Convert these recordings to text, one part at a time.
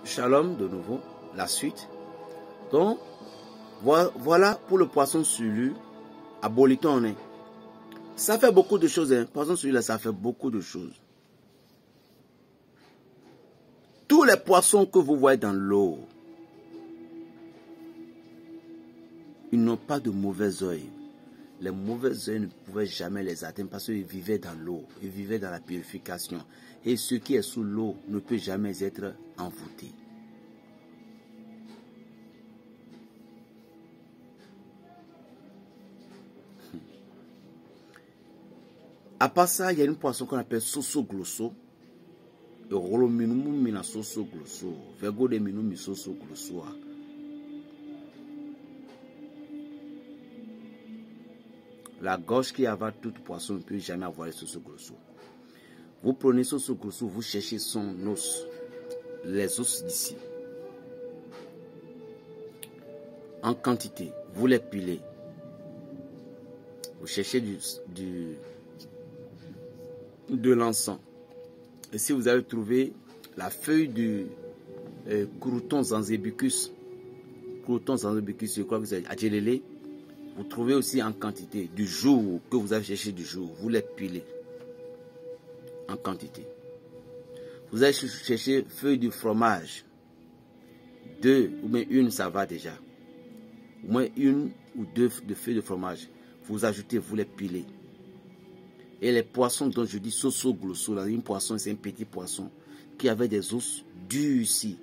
Shalom de nouveau, la suite. Donc, voilà pour le poisson sulu à Boliton. Ça fait beaucoup de choses. Poisson sulu, ça fait beaucoup de choses. Tous les poissons que vous voyez dans l'eau, ils n'ont pas de mauvais oeil. Les mauvais oeils ne pouvaient jamais les atteindre parce qu'ils vivaient dans l'eau, ils vivaient dans la purification. Et ce qui est sous l'eau ne peut jamais être envoûté. À part ça, il y a une poisson qu'on appelle soso glosso. La gorge qui avale tout poisson ne peut jamais avoir le soso glosso. Vous prenez soso glosso, vous cherchez son os, les os d'ici. En quantité, vous les pilez. Vous cherchez de l'encens. Et si vous avez trouvé la feuille du Croton zanzibicus, je crois que c'est adjelélé, vous trouvez aussi en quantité du jour que vous avez cherché du jour, vous les pilez en quantité. Vous allez chercher feuille du fromage, 2 ou bien une, ça va déjà. Au moins 1 ou 2 de feuilles de fromage, vous ajoutez, vous les pilez. Et les poissons dont je dis soso glosso, là, une poisson, c'est un petit poisson qui avait des os durs ici.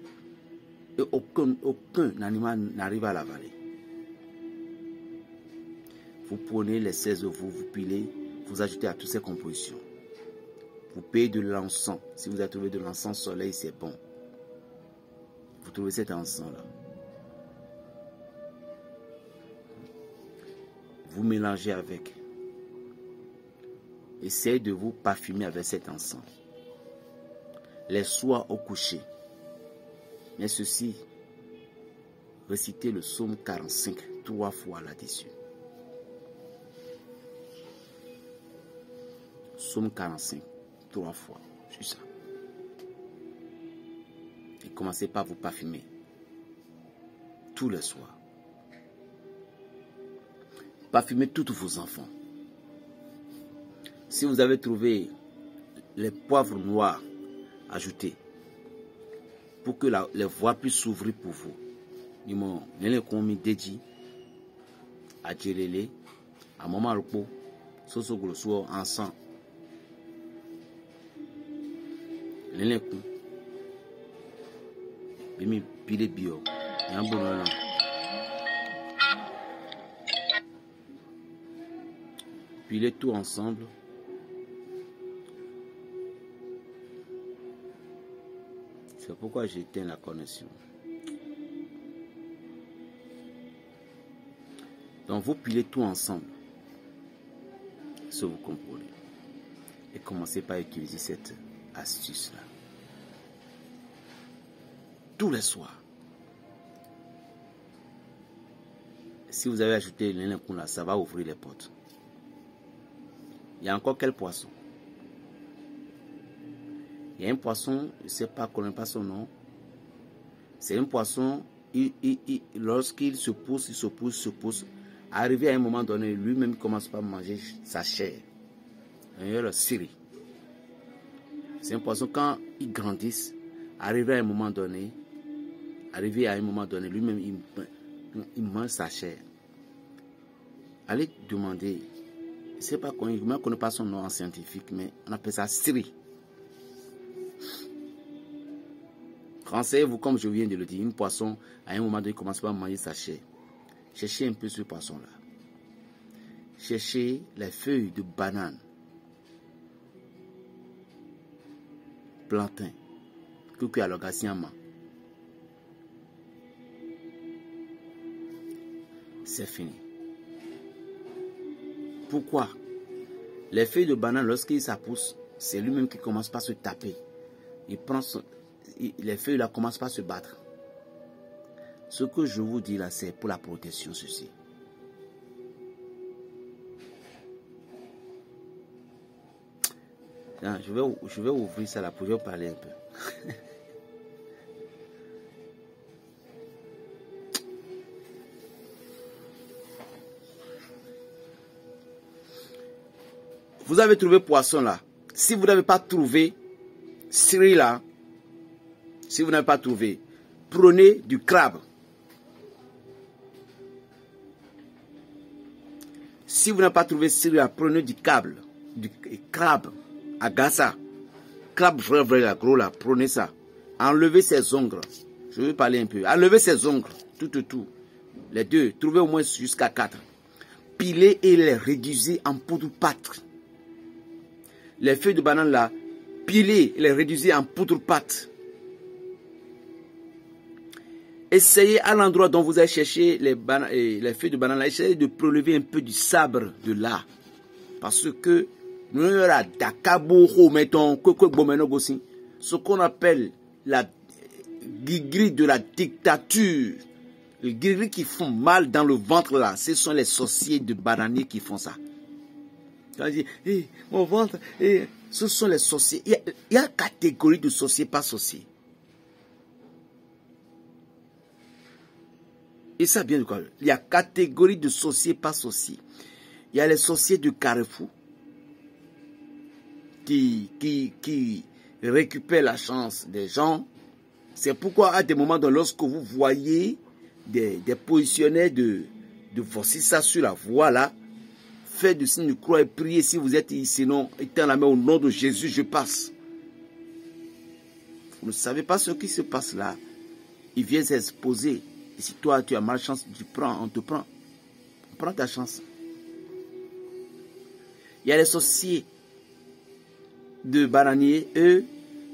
Et aucun animal n'arrive à l'avaler. Vous prenez les 16 œufs, vous pilez, vous ajoutez à toutes ces compositions. Vous payez de l'encens. Si vous avez trouvé de l'encens soleil, c'est bon. Vous trouvez cet encens-là. Vous mélangez avec. Essayez de vous parfumer avec cet encens. Les soirs au coucher. Mais ceci, récitez le psaume 45 3 fois là-dessus. Psaume 45 3 fois, juste ça. Et commencez par vous parfumer tous les soirs. Parfumez tous vos enfants. Si vous avez trouvé les poivres noirs, ajoutez pour que les voies puissent s'ouvrir pour vous. Ils m'ont mis dédi à djelélé, à maman repos, soso glosso ensemble. L'éléku, bimi pile bio, yambono. Pilez tout ensemble. C'est pourquoi j'éteins la connexion. Donc vous pilez tout ensemble. Si vous comprenez. Et commencez par utiliser cette astuce-là. Tous les soirs. Si vous avez ajouté l'éléku là, ça va ouvrir les portes. Il y a encore quel poisson? Il y a un poisson, je ne sais pas, je ne connais pas son nom. C'est un poisson, lorsqu'il se pousse, arrivé à un moment donné, lui-même commence pas à manger sa chair. Il y a le siri. C'est un poisson, quand il grandit, arrivé à un moment donné, lui-même, il mange sa chair. Allez demander, je ne sais pas, je ne connais pas son nom en scientifique, mais on appelle ça siri. Renseignez-vous, comme je viens de le dire, une poisson, à un moment donné, il commence pas à manger sa chair. Cherchez un peu ce poisson-là. Cherchez les feuilles de banane, plantain, que à l'orgasme. C'est fini. Pourquoi? Les feuilles de banane, lorsqu'il s'appousse, c'est lui-même qui commence par se taper. Il prend les feuilles là commencent par se battre. Ce que je vous dis là, c'est pour la protection, ceci. Je vais ouvrir ça là pour vous parler un peu. Vous avez trouvé poisson là. Si vous n'avez pas trouvé Syrie là, si vous n'avez pas trouvé, prenez du crabe. Si vous n'avez pas trouvé Syrie là, prenez du crabe, agassa. Crabe vrai là, gros là, prenez ça. Enlevez ses ongles. Je vais parler un peu. Enlevez ses ongles, tout. Les deux, trouvez au moins jusqu'à 4. Pilez et les réduisez en poudre pâte. Les feuilles de banane là, pilez et les réduisez en poudre pâte. Essayez à l'endroit dont vous allez chercher les feuilles de banane là, essayez de prélever un peu du sabre de là. Parce que nous avons ce qu'on appelle la gris de la dictature. Les gris qui font mal dans le ventre là, ce sont les sorciers de bananier qui font ça. Quand je dis, hey, mon ventre, hey, ce sont les sorciers. Il y a une catégorie de sorciers, pas sorciers. Et ça vient de quoi? Il y a catégorie de sorciers, pas sorciers. Il y a les sorciers de Carrefour qui récupèrent la chance des gens. C'est pourquoi à des moments, lorsque vous voyez des positionnaires de forcer ça sur la voie là, faites du signe de croix et priez si vous êtes ici, sinon étant la main au nom de Jésus, je passe. Vous ne savez pas ce qui se passe là. Il vient s'exposer. Et si toi tu as malchance, on te prend. On prend ta chance. Il y a les sorciers de bananier, eux,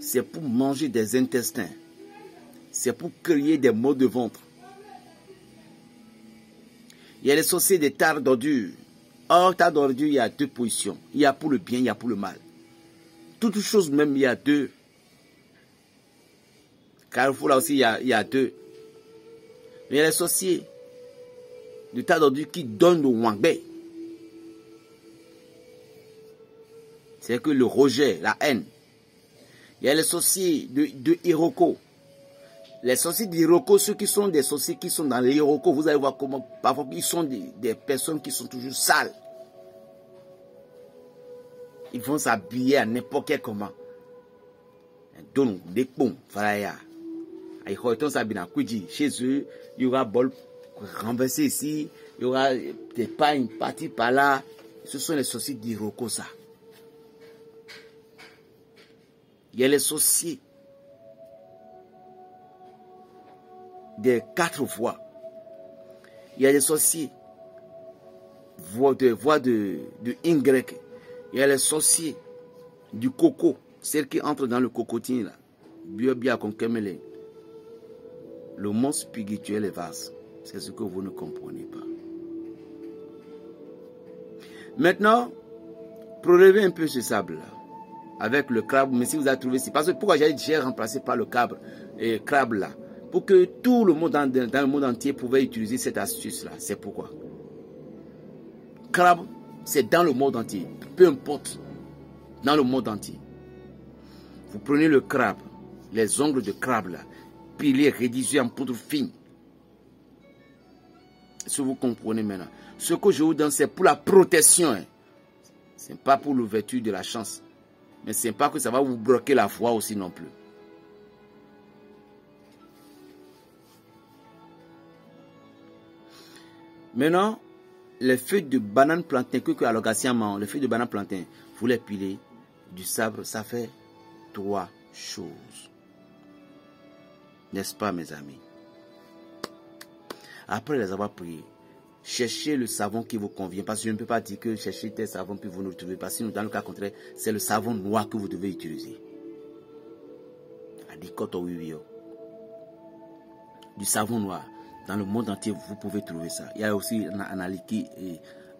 c'est pour manger des intestins. C'est pour créer des maux de ventre. Il y a les sorciers des tares d'ordure. Or, tas d'ordure, il y a deux positions. Il y a pour le bien, il y a pour le mal. Toutes choses même, il y a deux. Carrefour, là aussi, il y a deux. Mais il y a les sorciers de tas d'ordure qui donnent le wangbe. C'est que le rejet, la haine. Il y a les sorciers de Iroko. Les sorciers d'Iroko, ceux qui sont des sorciers qui sont dans les Iroko, vous allez voir comment parfois ils sont des personnes qui sont toujours sales. Ils vont s'habiller à n'importe quel comment. Donc, des ponts, voilà. Chez eux, il y aura bol renversé ici, il y aura des pagnes parties par là. Ce sont les sorciers d'Iroko, ça. Il y a les sorciers des 4 voies. Il y a les sorciers voix de Y. Il y a les sorciers du coco, celles qui entrent dans le cocotine là. Le monde spirituel est vaste. C'est ce que vous ne comprenez pas. Maintenant, prélevez un peu ce sable là avec le crabe. Mais si vous avez trouvé, c'est parce que pourquoi j'ai remplacé par le crabe là, pour que tout le monde dans le monde entier pouvait utiliser cette astuce là. C'est pourquoi. Crabe, c'est dans le monde entier. Peu importe. Dans le monde entier. Vous prenez le crabe, les ongles de crabe là, pilés, rédigés en poudre fine. Si vous comprenez maintenant. Ce que je vous donne, c'est pour la protection. Hein. Ce n'est pas pour l'ouverture de la chance. Mais ce n'est pas que ça va vous bloquer la voie aussi non plus. Maintenant, les feuilles de banane plantain, les feuilles de banane plantain, vous les pilez, du sabre, ça fait 3 choses. N'est-ce pas, mes amis? Après les avoir priés, cherchez le savon qui vous convient. Parce que je ne peux pas dire que cherchez tel savon puis vous ne le trouvez pas. Sinon, dans le cas contraire, c'est le savon noir que vous devez utiliser. Du savon noir. Dans le monde entier, vous pouvez trouver ça. Il y a aussi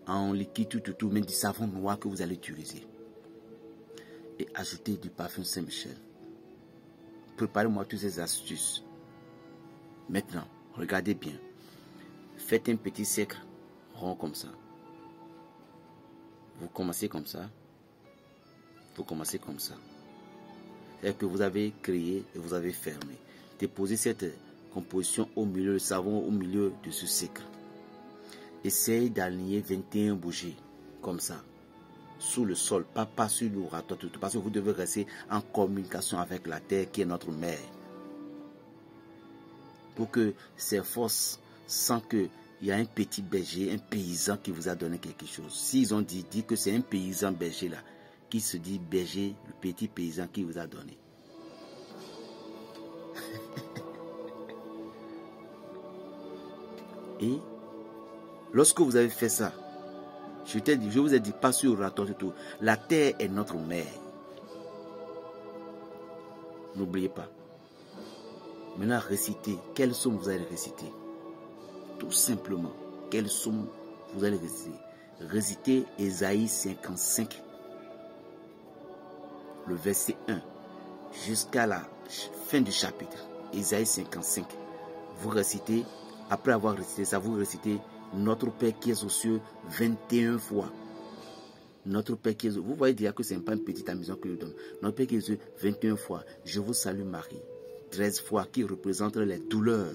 en liquide, tout, mais du savon noir que vous allez utiliser. Et ajoutez du parfum Saint-Michel. Préparez-moi toutes ces astuces. Maintenant, regardez bien. Faites un petit cercle rond comme ça. Vous commencez comme ça. Vous commencez comme ça. C'est-à-dire que vous avez créé et vous avez fermé. Déposez cette composition au milieu, le savon au milieu de ce cercle. Essayez d'aligner 21 bougies comme ça. sous le sol, pas sur le ratoire, parce que vous devez rester en communication avec la terre qui est notre mère. Pour que ces forces sentent qu'il y a un petit berger, un paysan qui vous a donné quelque chose. S'ils ont dit que c'est un paysan berger là, qui se dit berger, le petit paysan qui vous a donné. Et lorsque vous avez fait ça, je vous ai dit, pas sur le raton du tout. La terre est notre mère. N'oubliez pas. Maintenant, récitez. Quelle somme vous allez réciter? Tout simplement, quelle somme vous allez réciter? Récitez Ésaïe 55, le verset 1, jusqu'à la fin du chapitre. Ésaïe 55. Vous récitez, après avoir récité ça, vous récitez Notre Père qui est aux cieux 21 fois. Notre Père qui est aux cieux. Vous voyez déjà que ce n'est pas une petite amusant que je donne. Notre Père qui est aux cieux 21 fois. Je vous salue Marie. 13 fois qui représente les douleurs.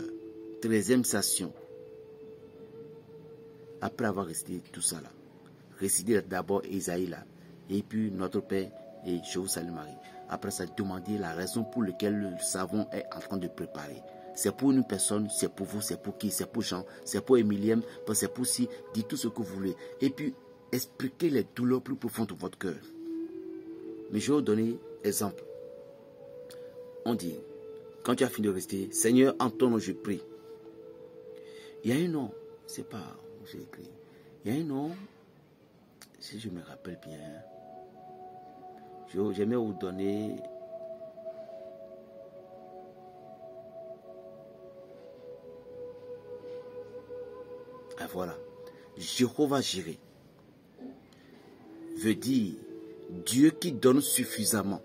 13e station. Après avoir récité tout ça là. Récitez d'abord Ésaïe là. Et puis Notre Père et Je vous salue Marie. Après ça, demandez la raison pour laquelle le savon est en train de préparer. C'est pour une personne, c'est pour vous, c'est pour qui? C'est pour Jean, c'est pour Emilien, c'est pour si. Dites tout ce que vous voulez. Et puis, expliquez les douleurs plus profondes de votre cœur. Mais je vais vous donner un exemple. On dit, quand tu as fini de rester, Seigneur, en ton nom je prie. Il y a un nom, c'est pas où j'ai écrit. Il y a un nom, si je me rappelle bien, j'aimerais vous donner. Ah, voilà. Jéhovah Jireh veut dire Dieu qui donne suffisamment.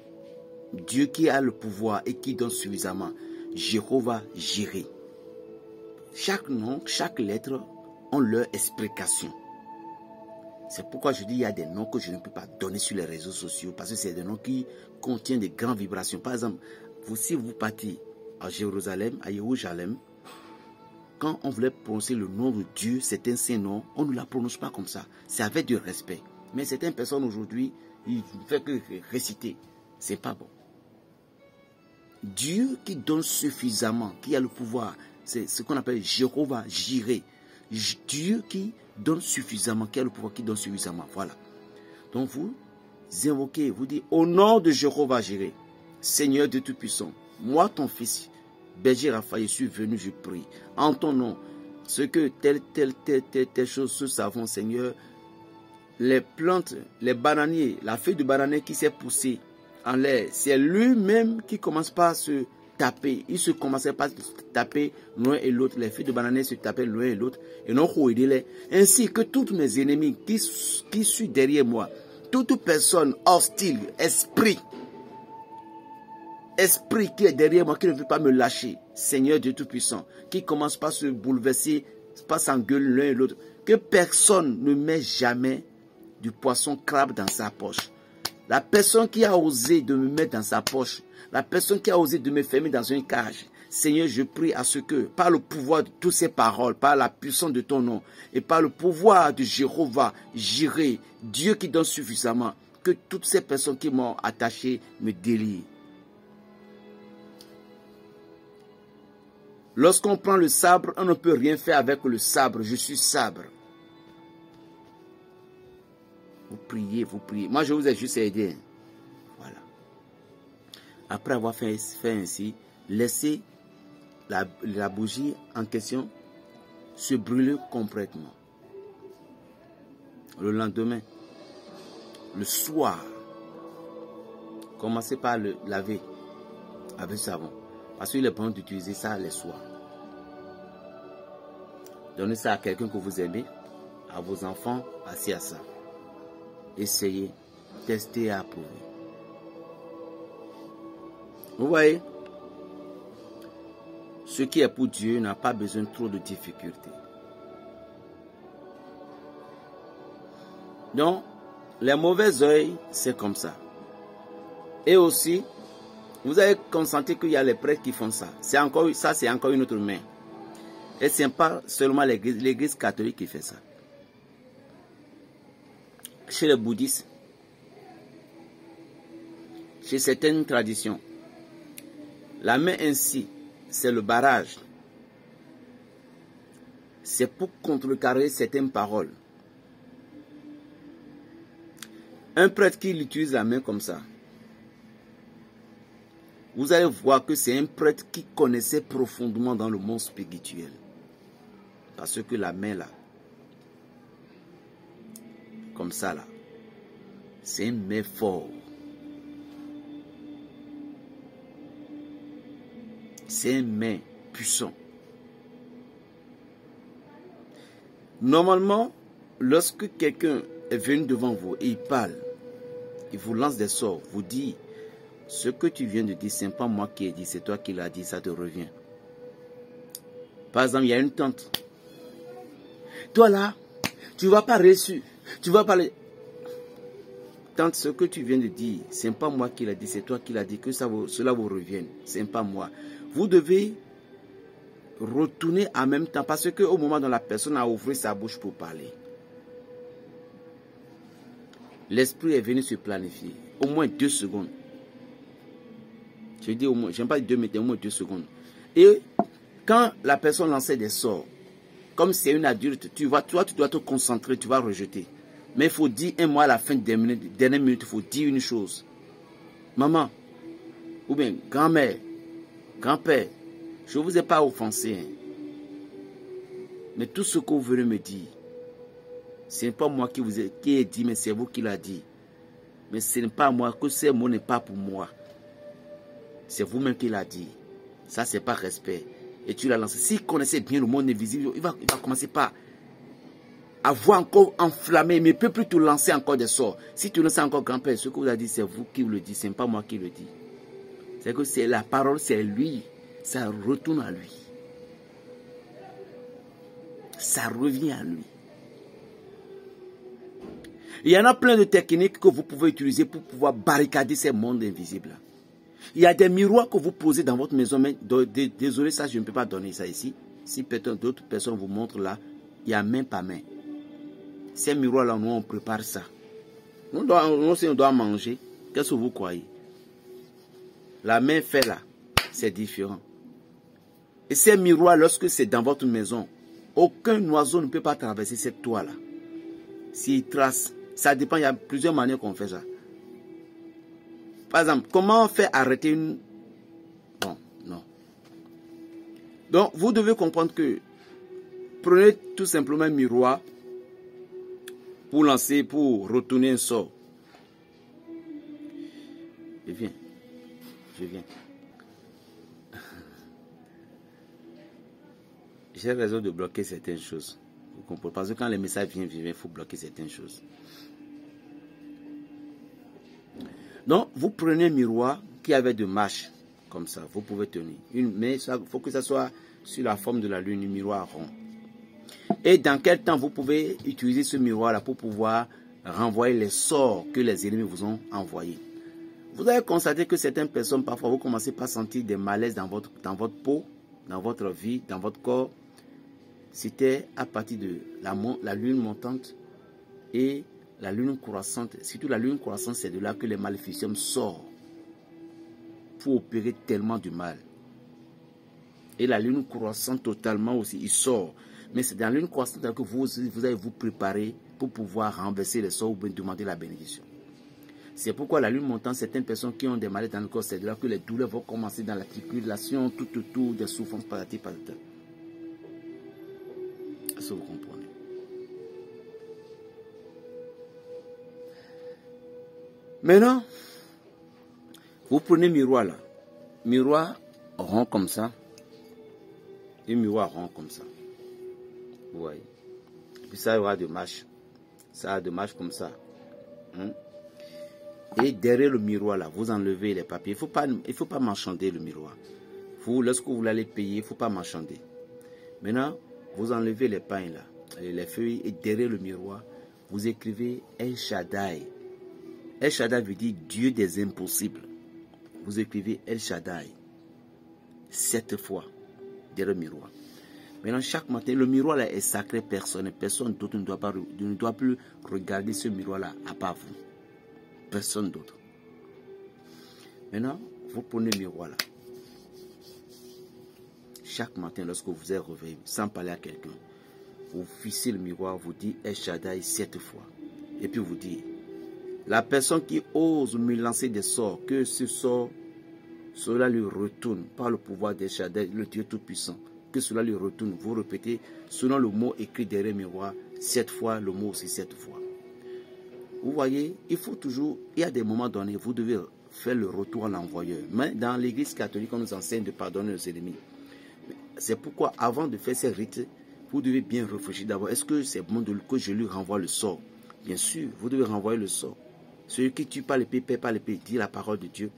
Dieu qui a le pouvoir et qui donne suffisamment. Jéhovah Jireh. Chaque nom, chaque lettre ont leur explication. C'est pourquoi je dis il y a des noms que je ne peux pas donner sur les réseaux sociaux parce que c'est des noms qui contiennent de grandes vibrations. Par exemple, si vous partez à Jérusalem, à Jérusalem, quand on voulait prononcer le nom de Dieu, c'est un saint nom, on ne la prononce pas comme ça. C'est avec du respect. Mais certaines personnes aujourd'hui, ils ne font que réciter. C'est pas bon. Dieu qui donne suffisamment, qui a le pouvoir, c'est ce qu'on appelle Jéhovah Jireh. Dieu qui donne suffisamment, qui a le pouvoir, qui donne suffisamment. Voilà. Donc vous invoquez, vous dites, au nom de Jéhovah Jireh, Seigneur de Tout-Puissant, moi ton fils, berger Raphaël, je suis venu, je prie. En ton nom, ce que telle chose, ce savon, Seigneur, les plantes, les bananiers, la feuille de bananier qui s'est poussée en l'air, c'est lui-même qui commence par se taper. Il se commençait par se taper l'un et l'autre. Les feuilles de bananier se tapaient l'un et l'autre. Et non, ainsi que tous mes ennemis qui sont derrière moi, toute personne hostile, esprit qui est derrière moi, qui ne veut pas me lâcher, Seigneur Dieu Tout-Puissant, qui commence par se bouleverser, par s'engueuler l'un et l'autre, que personne ne met jamais du poisson crabe dans sa poche. La personne qui a osé de me mettre dans sa poche, la personne qui a osé de me fermer dans une cage, Seigneur, je prie à ce que, par le pouvoir de toutes ces paroles, par la puissance de ton nom, et par le pouvoir de Jéhovah, Jireh, Dieu qui donne suffisamment, que toutes ces personnes qui m'ont attaché me délient. Lorsqu'on prend le sabre, on ne peut rien faire avec le sabre. Je suis sabre. Vous priez, vous priez. Moi, je vous ai juste aidé. Voilà. Après avoir fait ainsi, laissez la bougie en question se brûler complètement. Le lendemain, le soir, commencez par le laver avec du savon. Parce qu'il est bon d'utiliser ça les soirs. Donnez ça à quelqu'un que vous aimez, à vos enfants, assis à ça. Essayez, testez et approuvez. Vous voyez, ce qui est pour Dieu n'a pas besoin de trop de difficultés. Donc, les mauvais œils, c'est comme ça. Et aussi, vous avez constaté qu'il y a les prêtres qui font ça. C'est encore une autre main. Et ce n'est pas seulement l'église catholique qui fait ça. Chez les bouddhistes, chez certaines traditions. La main ainsi, c'est le barrage. C'est pour contrecarrer certaines paroles. Un prêtre qui utilise la main comme ça, vous allez voir que c'est un prêtre qui connaissait profondément dans le monde spirituel. Parce que la main là, comme ça là, c'est une main forte. C'est une main puissante. Normalement, lorsque quelqu'un est venu devant vous et il parle, il vous lance des sorts, vous dit, ce que tu viens de dire, ce n'est pas moi qui ai dit, c'est toi qui l'as dit, ça te revient. Par exemple, il y a une tante. Toi là, tu ne vas pas réussir, tu vas parler. Tante, ce que tu viens de dire, ce n'est pas moi qui l'ai dit, c'est toi qui l'as dit, que cela vous revienne, ce n'est pas moi. Vous devez retourner en même temps, parce qu'au moment où la personne a ouvert sa bouche pour parler, l'esprit est venu se planifier, au moins 2 secondes. Je dis au moins, je n'aime pas 2 minutes, au moins 2 secondes. Et quand la personne lançait des sorts, comme c'est une adulte, tu dois te concentrer, tu vas rejeter. Mais il faut dire un mot à la fin des dernières minutes, il faut dire une chose. Maman, ou bien grand-mère, grand-père, je ne vous ai pas offensé. Hein. Mais tout ce que vous venez me dire, ce n'est pas moi qui ai dit, mais c'est vous qui l'a dit. Mais ce n'est pas moi, que ces mots n'est pas pour moi. C'est vous-même qui l'a dit. Ça, c'est pas respect. Et tu l'as lancé. S'il connaissait bien le monde invisible, il va commencer par avoir encore enflammé, mais il ne peut plus te lancer encore des sorts. Si tu lances encore grand-père, ce que vous avez dit, c'est vous qui le dites, ce n'est pas moi qui le dis. C'est que c'est la parole, c'est lui. Ça retourne à lui. Ça revient à lui. Il y en a plein de techniques que vous pouvez utiliser pour pouvoir barricader ces mondes invisibles. Il y a des miroirs que vous posez dans votre maison, mais désolé, ça je ne peux pas donner ça ici. Si d'autres personnes vous montrent là, il y a main par main. Ces miroirs-là, nous on prépare ça. Nous aussi on doit manger. Qu'est-ce que vous croyez? La main fait là, c'est différent. Et ces miroirs, lorsque c'est dans votre maison, aucun oiseau ne peut pas traverser cette toile-là. S'il trace, ça dépend, il y a plusieurs manières qu'on fait ça. Par exemple, comment on fait arrêter une... Bon, non. Donc, vous devez comprendre que prenez tout simplement un miroir pour lancer, pour retourner un sort. Je viens. J'ai raison de bloquer certaines choses. Vous comprenez? Parce que quand les messages viennent, il faut bloquer certaines choses. Donc, vous prenez un miroir qui avait de marches, comme ça, vous pouvez tenir. Mais il faut que ça soit sur la forme de la lune, un miroir rond. Et dans quel temps vous pouvez utiliser ce miroir-là pour pouvoir renvoyer les sorts que les ennemis vous ont envoyés. Vous allez constater que certaines personnes, parfois, vous commencez par sentir des malaises dans votre peau, dans votre vie, dans votre corps. C'était à partir de la lune montante et la lune croissante. Surtout la lune croissante, c'est de là que les maléficiums sortent pour opérer tellement du mal. Et la lune croissante totalement aussi, il sort. Mais c'est dans la lune croissante que vous allez vous préparer pour pouvoir renverser les sorts ou demander la bénédiction. C'est pourquoi la lune montante, certaines personnes qui ont des maladies dans le corps, c'est de là que les douleurs vont commencer dans l'articulation, tout autour des souffrances patati patata. Est-ce que vous comprenez? Maintenant, vous prenez miroir là. Miroir rond comme ça. Et miroir rond comme ça. Vous voyez. Et puis ça aura des marches. Ça a des marches comme ça. Et derrière le miroir là, vous enlevez les papiers. Il faut pas marchander le miroir. Lorsque vous allez payer, il ne faut pas marchander. Maintenant, vous enlevez les pains là, les feuilles, et derrière le miroir, vous écrivez El Shaddai. El Shaddai veut dire Dieu des impossibles. Vous écrivez El Shaddai 7 fois derrière le miroir. Maintenant, chaque matin, le miroir là est sacré personnel. Personne d'autre ne doit plus regarder ce miroir là à part vous. Personne d'autre. Maintenant, vous prenez le miroir là. Chaque matin, lorsque vous êtes réveillé, sans parler à quelqu'un, vous fixez le miroir, vous dites El Shaddai 7 fois. Et puis vous dites, la personne qui ose me lancer des sorts, que ce sort, cela lui retourne par le pouvoir d'El Shaddai, le Dieu Tout-Puissant. Que cela lui retourne. Vous répétez selon le mot écrit derrière le miroir, 7 fois, le mot aussi 7 fois. Vous voyez, il faut toujours, il y a des moments donnés, vous devez faire le retour à l'envoyeur. Mais dans l'église catholique, on nous enseigne de pardonner aux ennemis. C'est pourquoi, avant de faire ces rites, vous devez bien réfléchir d'abord. Est-ce que c'est bon que je lui renvoie le sort? Bien sûr, vous devez renvoyer le sort. Celui qui tue pas l'épée, paie pas l'épée, dit la parole de Dieu.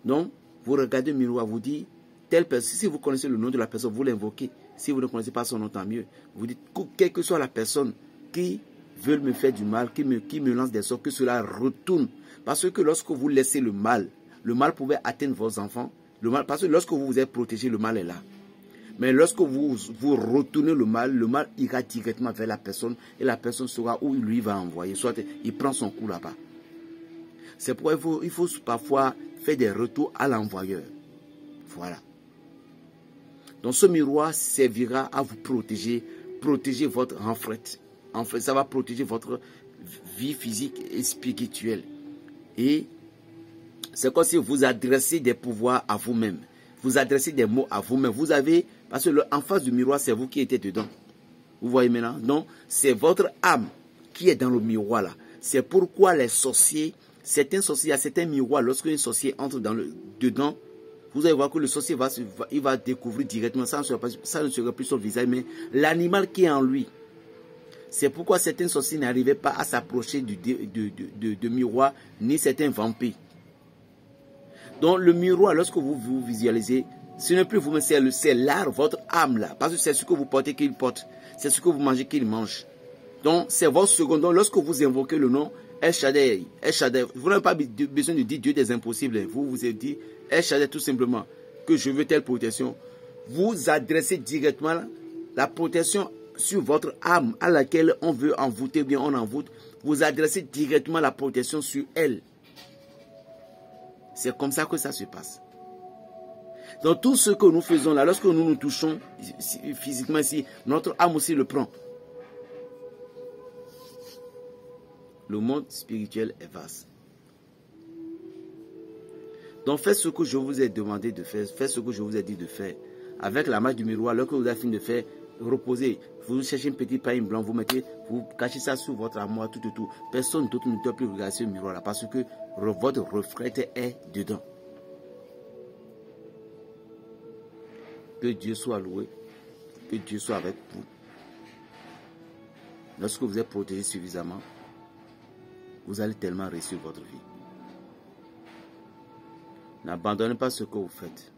Donc, vous regardez le miroir, vous dites, telle personne, si vous connaissez le nom de la personne, vous l'invoquez. Si vous ne connaissez pas son nom, tant mieux. Vous dites, quelle que soit la personne qui veut me faire du mal, qui me lance des sorts, que cela retourne. Parce que lorsque vous laissez le mal pouvait atteindre vos enfants. Parce que lorsque vous vous êtes protégé, le mal est là. Mais lorsque vous retournez le mal ira directement vers la personne et la personne saura où lui va envoyer. Soit il prend son coup là-bas. C'est pourquoi il faut parfois faire des retours à l'envoyeur. Voilà. Donc ce miroir servira à vous protéger votre retraite. En fait, ça va protéger votre vie physique et spirituelle. Et c'est comme si vous adressez des pouvoirs à vous-même. Vous adressez des mots à vous-même. Vous avez, parce que en face du miroir, c'est vous qui êtes dedans. Vous voyez maintenant? Non, c'est votre âme qui est dans le miroir là. C'est pourquoi les sorciers, certains sorciers, il y a certains miroirs, lorsqu'un sorcier entre dedans, vous allez voir que le sorcier va découvrir directement, ça ne sera plus son visage, mais l'animal qui est en lui. C'est pourquoi certains sorciers n'arrivaient pas à s'approcher de miroir, ni certains vampires. Donc le miroir, lorsque vous visualisez, ce n'est plus vous, mais c'est l'art, votre âme là. Parce que c'est ce que vous portez qu'il porte. C'est ce que vous mangez qu'il mange. Donc c'est votre second. Donc lorsque vous invoquez le nom El Shaddai, vous n'avez pas besoin de dire Dieu des impossibles. Vous vous êtes dit El Shaddai tout simplement, que je veux telle protection. Vous adressez directement la protection sur votre âme à laquelle on veut envoûter, bien on envoûte. Vous adressez directement la protection sur elle. C'est comme ça que ça se passe. Donc tout ce que nous faisons là, lorsque nous nous touchons physiquement ici, notre âme aussi le prend. Le monde spirituel est vaste. Donc faites ce que je vous ai demandé de faire, faites ce que je vous ai dit de faire. Avec la marche du miroir, lorsque vous avez fini de faire, reposez. Vous cherchez une petite paille blanche, vous cachez ça sous votre armoire, tout. Personne d'autre ne doit plus regarder ce miroir là parce que votre reflet est dedans. Que Dieu soit loué, que Dieu soit avec vous. Lorsque vous êtes protégé suffisamment, vous allez tellement réussir votre vie. N'abandonnez pas ce que vous faites.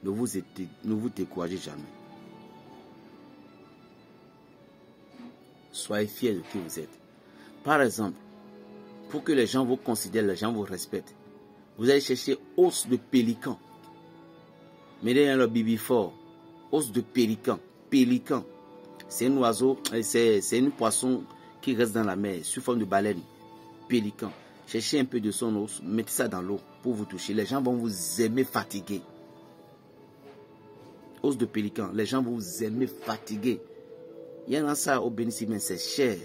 Ne vous découragez jamais. Soyez fiers de qui vous êtes. Par exemple, pour que les gens vous considèrent, les gens vous respectent, vous allez chercher os de pélican. Mettez dans le bibi fort. Os de pélican. Pélican. C'est un oiseau, c'est un poisson qui reste dans la mer, sous forme de baleine. Pélican. Cherchez un peu de son os, mettez ça dans l'eau pour vous toucher. Les gens vont vous aimer fatigué. Os de pélican. Les gens vont vous aimer fatigué. Il y en a ça au Bénin, mais c'est cher.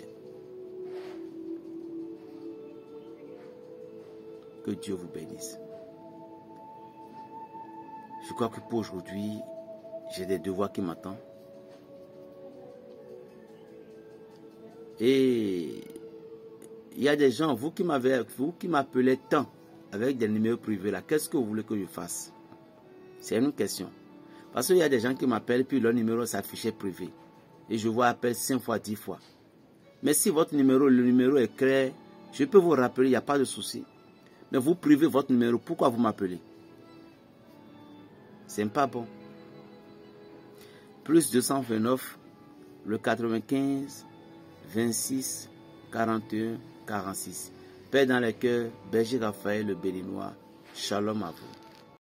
Que Dieu vous bénisse. Je crois que pour aujourd'hui, j'ai des devoirs qui m'attendent. Et il y a des gens, vous qui m'appelez tant avec des numéros privés là, qu'est-ce que vous voulez que je fasse? C'est une question. Parce qu'il y a des gens qui m'appellent puis leur numéro s'affichait privé. Et je vous appelle 5 fois, 10 fois. Mais si votre numéro, le numéro est clair, je peux vous rappeler, il n'y a pas de souci. Mais vous privez votre numéro, pourquoi vous m'appelez? C'est pas bon. Plus 229, le 95, 26, 41, 46. Paix dans les cœurs, Berger Raphaël le Béninois. Shalom à vous.